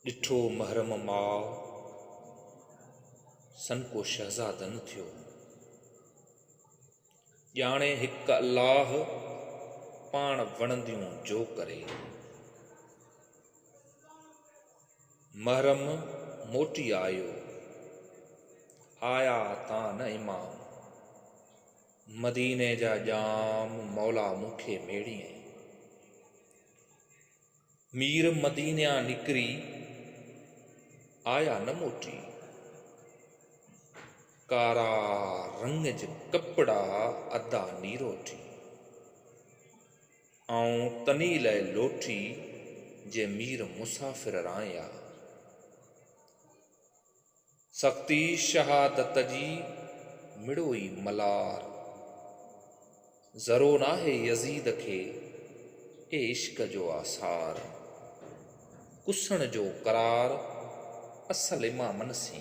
ॾिठो महरम माउ सन को शहज़ादन थियो। ॼाणे हिकु अल्लाह पाण वणंदियूं जो करे। महरम मोटी आयो, आया तां न इमाम। मदीने जा जाम मौला मूंखे मेड़िए। मीर मदीनिया निकरी आया न मोटी। कारा रंग ज कपड़ा अदा नीरोठी। आऊं तनी लाइ लोठी जे मीर मुसाफ़िर राया। सख्ती शहादत जी मिड़ोई मलार। ज़रो नाहे यज़ीद खे ए इश्क जो आसार। कुसण जो करार असल इमामन सी।